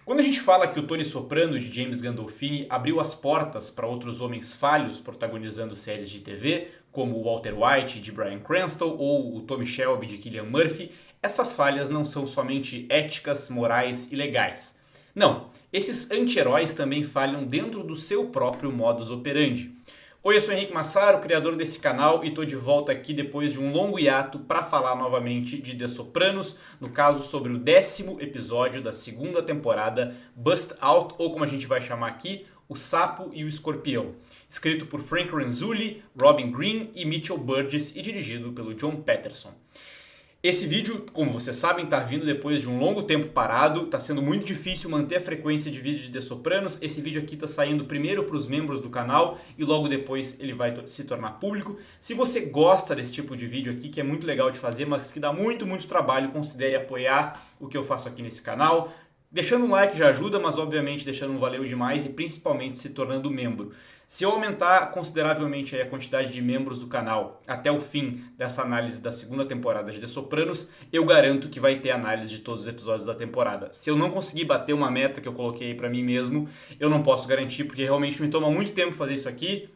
Quando a gente fala que o Tony Soprano de James Gandolfini abriu as portas para outros homens falhos protagonizando séries de TV, como o Walter White de Bryan Cranston ou o Tommy Shelby de Cillian Murphy, essas falhas não são somente éticas, morais e legais. Não, esses anti-heróis também falham dentro do seu próprio modus operandi. Oi, eu sou Henrique Massaro, criador desse canal, e estou de volta aqui depois de um longo hiato para falar novamente de The Sopranos, no caso sobre o 10º episódio da segunda temporada, Bust Out, ou como a gente vai chamar aqui, O Sapo e o Escorpião. Escrito por Frank Renzulli, Robin Green e Mitchell Burgess e dirigido pelo John Patterson. Esse vídeo, como vocês sabem, está vindo depois de um longo tempo parado, está sendo muito difícil manter a frequência de vídeos de The Sopranos. Esse vídeo aqui está saindo primeiro para os membros do canal e logo depois ele vai se tornar público. Se você gosta desse tipo de vídeo aqui, que é muito legal de fazer, mas que dá muito trabalho, considere apoiar o que eu faço aqui nesse canal. Deixando um like já ajuda, mas obviamente deixando um valeu demais e principalmente se tornando membro. Se eu aumentar consideravelmente a quantidade de membros do canal até o fim dessa análise da segunda temporada de The Sopranos, eu garanto que vai ter análise de todos os episódios da temporada. Se eu não conseguir bater uma meta que eu coloquei pra mim mesmo, eu não posso garantir, porque realmente me toma muito tempo fazer isso aqui.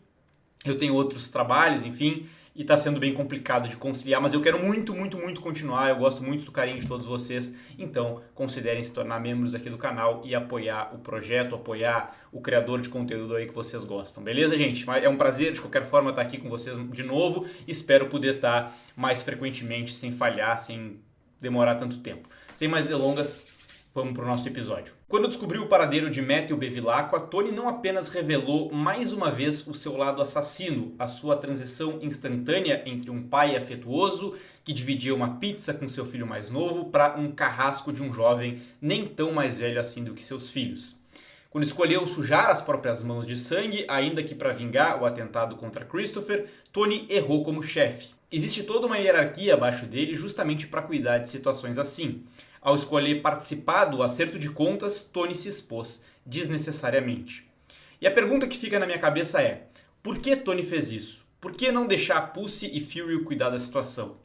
Eu tenho outros trabalhos, enfim, e está sendo bem complicado de conciliar, mas eu quero muito continuar, eu gosto muito do carinho de todos vocês, então considerem se tornar membros aqui do canal e apoiar o projeto, apoiar o criador de conteúdo aí que vocês gostam, beleza, gente? É um prazer, de qualquer forma, estar aqui com vocês de novo, espero poder estar mais frequentemente, sem falhar, sem demorar tanto tempo. Sem mais delongas, vamos para o nosso episódio. Quando descobriu o paradeiro de Matthew Bevilacqua, Tony não apenas revelou mais uma vez o seu lado assassino, a sua transição instantânea entre um pai afetuoso que dividia uma pizza com seu filho mais novo para um carrasco de um jovem nem tão mais velho assim do que seus filhos. Quando escolheu sujar as próprias mãos de sangue, ainda que para vingar o atentado contra Christopher, Tony errou como chefe. Existe toda uma hierarquia abaixo dele justamente para cuidar de situações assim. Ao escolher participar do acerto de contas, Tony se expôs desnecessariamente. E a pergunta que fica na minha cabeça é: por que Tony fez isso? Por que não deixar Pussy e Fury cuidar da situação?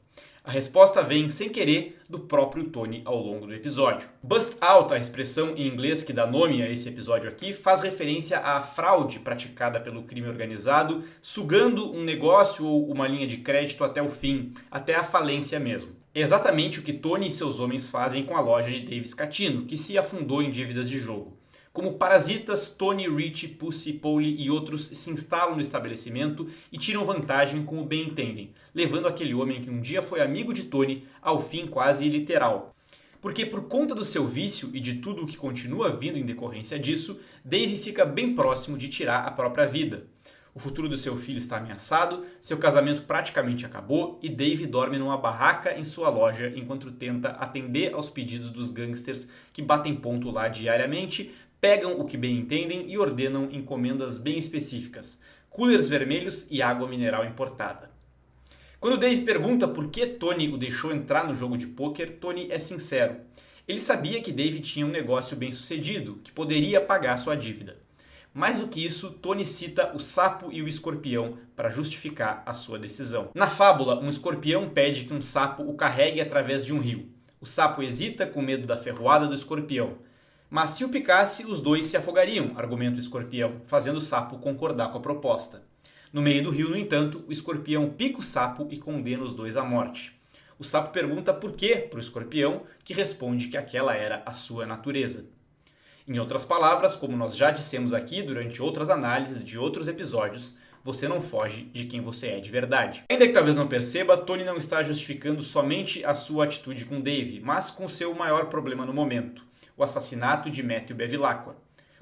A resposta vem, sem querer, do próprio Tony ao longo do episódio. Bust out, a expressão em inglês que dá nome a esse episódio aqui, faz referência à fraude praticada pelo crime organizado, sugando um negócio ou uma linha de crédito até o fim, até a falência mesmo. É exatamente o que Tony e seus homens fazem com a loja de Dave Scatino, que se afundou em dívidas de jogo. Como parasitas, Tony, Rich, Pussy, Paulie e outros se instalam no estabelecimento e tiram vantagem como bem entendem, levando aquele homem que um dia foi amigo de Tony ao fim quase literal. Porque por conta do seu vício e de tudo o que continua vindo em decorrência disso, Dave fica bem próximo de tirar a própria vida. O futuro do seu filho está ameaçado, seu casamento praticamente acabou e Dave dorme numa barraca em sua loja enquanto tenta atender aos pedidos dos gangsters que batem ponto lá diariamente, pegam o que bem entendem e ordenam encomendas bem específicas, coolers vermelhos e água mineral importada. Quando Dave pergunta por que Tony o deixou entrar no jogo de pôquer, Tony é sincero. Ele sabia que Dave tinha um negócio bem sucedido, que poderia pagar sua dívida. Mais do que isso, Tony cita o sapo e o escorpião para justificar a sua decisão. Na fábula, um escorpião pede que um sapo o carregue através de um rio. O sapo hesita com medo da ferroada do escorpião. Mas se o picasse, os dois se afogariam, argumenta o escorpião, fazendo o sapo concordar com a proposta. No meio do rio, no entanto, o escorpião pica o sapo e condena os dois à morte. O sapo pergunta por quê para o escorpião, que responde que aquela era a sua natureza. Em outras palavras, como nós já dissemos aqui durante outras análises de outros episódios, você não foge de quem você é de verdade. Ainda que talvez não perceba, Tony não está justificando somente a sua atitude com Dave, mas com seu maior problema no momento, o assassinato de Matthew Bevilacqua.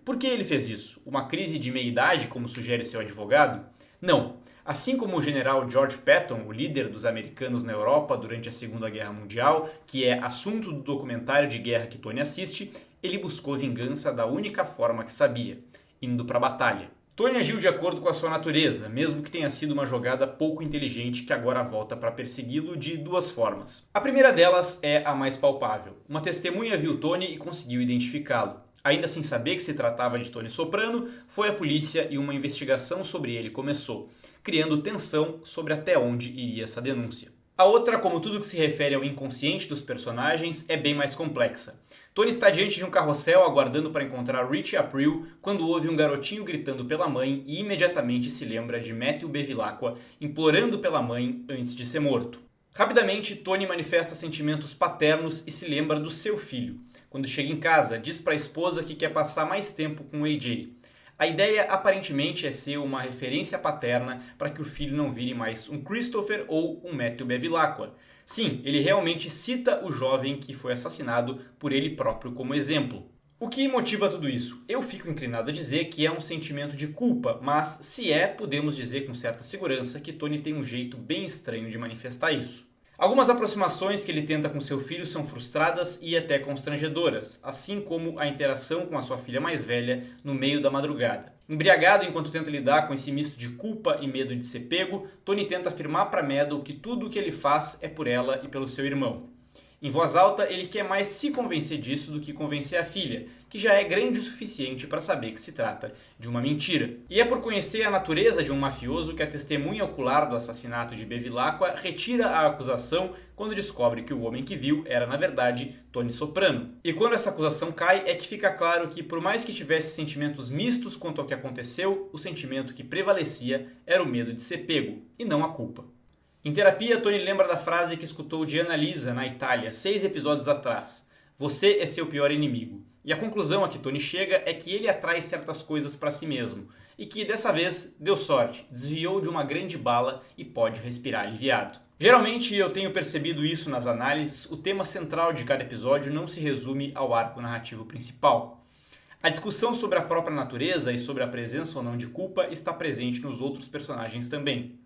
Por que ele fez isso? Uma crise de meia-idade, como sugere seu advogado? Não. Assim como o general George Patton, o líder dos americanos na Europa durante a Segunda Guerra Mundial, que é assunto do documentário de guerra que Tony assiste, ele buscou vingança da única forma que sabia, indo para a batalha. Tony agiu de acordo com a sua natureza, mesmo que tenha sido uma jogada pouco inteligente que agora volta para persegui-lo de duas formas. A primeira delas é a mais palpável. Uma testemunha viu Tony e conseguiu identificá-lo. Ainda sem saber que se tratava de Tony Soprano, foi a polícia e uma investigação sobre ele começou, criando tensão sobre até onde iria essa denúncia. A outra, como tudo que se refere ao inconsciente dos personagens, é bem mais complexa. Tony está diante de um carrossel aguardando para encontrar Rich e April quando ouve um garotinho gritando pela mãe e imediatamente se lembra de Matthew Bevilacqua implorando pela mãe antes de ser morto. Rapidamente, Tony manifesta sentimentos paternos e se lembra do seu filho. Quando chega em casa, diz para a esposa que quer passar mais tempo com AJ. A ideia aparentemente é ser uma referência paterna para que o filho não vire mais um Christopher ou um Matthew Bevilacqua. Sim, ele realmente cita o jovem que foi assassinado por ele próprio como exemplo. O que motiva tudo isso? Eu fico inclinado a dizer que é um sentimento de culpa, mas se é, podemos dizer com certa segurança que Tony tem um jeito bem estranho de manifestar isso. Algumas aproximações que ele tenta com seu filho são frustradas e até constrangedoras, assim como a interação com a sua filha mais velha no meio da madrugada. Embriagado enquanto tenta lidar com esse misto de culpa e medo de ser pego, Tony tenta afirmar para Meadow que tudo o que ele faz é por ela e pelo seu irmão. Em voz alta, ele quer mais se convencer disso do que convencer a filha, que já é grande o suficiente para saber que se trata de uma mentira. E é por conhecer a natureza de um mafioso que a testemunha ocular do assassinato de Bevilacqua retira a acusação quando descobre que o homem que viu era, na verdade, Tony Soprano. E quando essa acusação cai, é que fica claro que, por mais que tivesse sentimentos mistos quanto ao que aconteceu, o sentimento que prevalecia era o medo de ser pego, e não a culpa. Em terapia, Tony lembra da frase que escutou de Annalisa, na Itália, 6 episódios atrás. Você é seu pior inimigo. E a conclusão a que Tony chega é que ele atrai certas coisas para si mesmo. E que, dessa vez, deu sorte, desviou de uma grande bala e pode respirar aliviado. Geralmente, eu tenho percebido isso nas análises, o tema central de cada episódio não se resume ao arco narrativo principal. A discussão sobre a própria natureza e sobre a presença ou não de culpa está presente nos outros personagens também.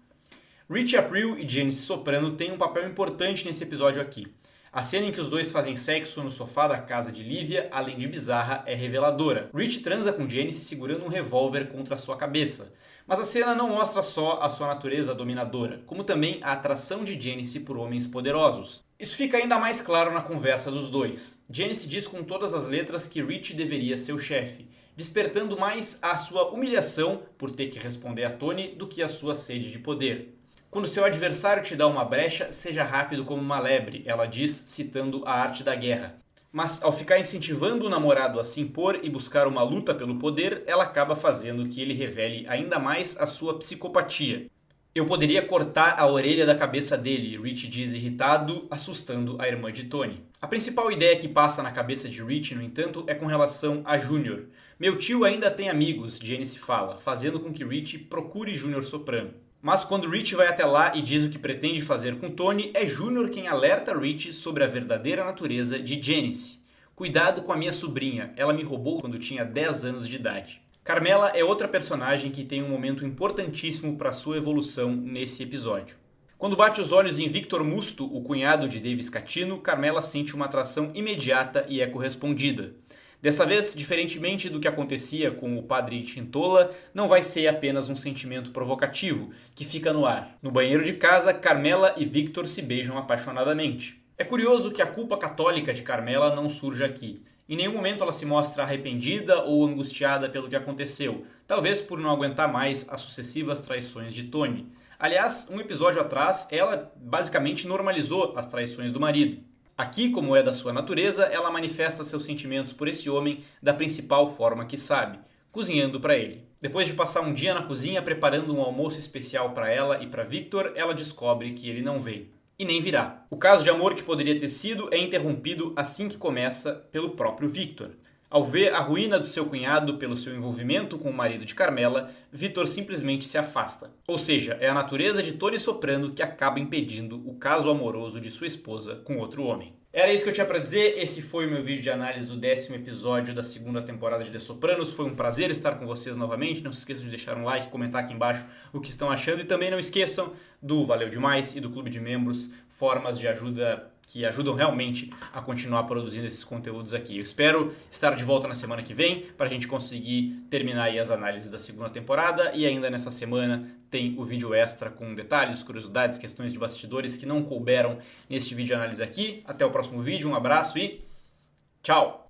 Rich April e Janice Soprano têm um papel importante nesse episódio aqui. A cena em que os dois fazem sexo no sofá da casa de Livia, além de bizarra, é reveladora. Rich transa com Janice segurando um revólver contra sua cabeça. Mas a cena não mostra só a sua natureza dominadora, como também a atração de Janice por homens poderosos. Isso fica ainda mais claro na conversa dos dois. Janice diz com todas as letras que Rich deveria ser o chefe, despertando mais a sua humilhação por ter que responder a Tony do que a sua sede de poder. Quando seu adversário te dá uma brecha, seja rápido como uma lebre, ela diz, citando a arte da guerra. Mas ao ficar incentivando o namorado a se impor e buscar uma luta pelo poder, ela acaba fazendo que ele revele ainda mais a sua psicopatia. Eu poderia cortar a orelha da cabeça dele, Rich diz irritado, assustando a irmã de Tony. A principal ideia que passa na cabeça de Rich, no entanto, é com relação a Junior. Meu tio ainda tem amigos, Janice fala, fazendo com que Rich procure Junior Soprano. Mas quando Rich vai até lá e diz o que pretende fazer com Tony, é Junior quem alerta Rich sobre a verdadeira natureza de Janice. Cuidado com a minha sobrinha, ela me roubou quando tinha 10 anos de idade. Carmela é outra personagem que tem um momento importantíssimo para sua evolução nesse episódio. Quando bate os olhos em Victor Musto, o cunhado de Dave Scatino, Carmela sente uma atração imediata e é correspondida. Dessa vez, diferentemente do que acontecia com o padre Tintola, não vai ser apenas um sentimento provocativo, que fica no ar. No banheiro de casa, Carmela e Victor se beijam apaixonadamente. É curioso que a culpa católica de Carmela não surja aqui. Em nenhum momento ela se mostra arrependida ou angustiada pelo que aconteceu, talvez por não aguentar mais as sucessivas traições de Tony. Aliás, um episódio atrás, ela basicamente normalizou as traições do marido. Aqui, como é da sua natureza, ela manifesta seus sentimentos por esse homem da principal forma que sabe, cozinhando para ele. Depois de passar um dia na cozinha preparando um almoço especial para ela e para Victor, ela descobre que ele não veio. E nem virá. O caso de amor que poderia ter sido é interrompido assim que começa pelo próprio Victor. Ao ver a ruína do seu cunhado pelo seu envolvimento com o marido de Carmela, Victor simplesmente se afasta. Ou seja, é a natureza de Tony Soprano que acaba impedindo o caso amoroso de sua esposa com outro homem. Era isso que eu tinha para dizer, esse foi o meu vídeo de análise do 10º episódio da segunda temporada de The Sopranos. Foi um prazer estar com vocês novamente, não se esqueçam de deixar um like, comentar aqui embaixo o que estão achando e também não esqueçam do Valeu Demais e do Clube de Membros, formas de ajuda que ajudam realmente a continuar produzindo esses conteúdos aqui. Eu espero estar de volta na semana que vem para a gente conseguir terminar aí as análises da segunda temporada e ainda nessa semana tem o vídeo extra com detalhes, curiosidades, questões de bastidores que não couberam neste vídeo de análise aqui. Até o próximo vídeo, um abraço e tchau!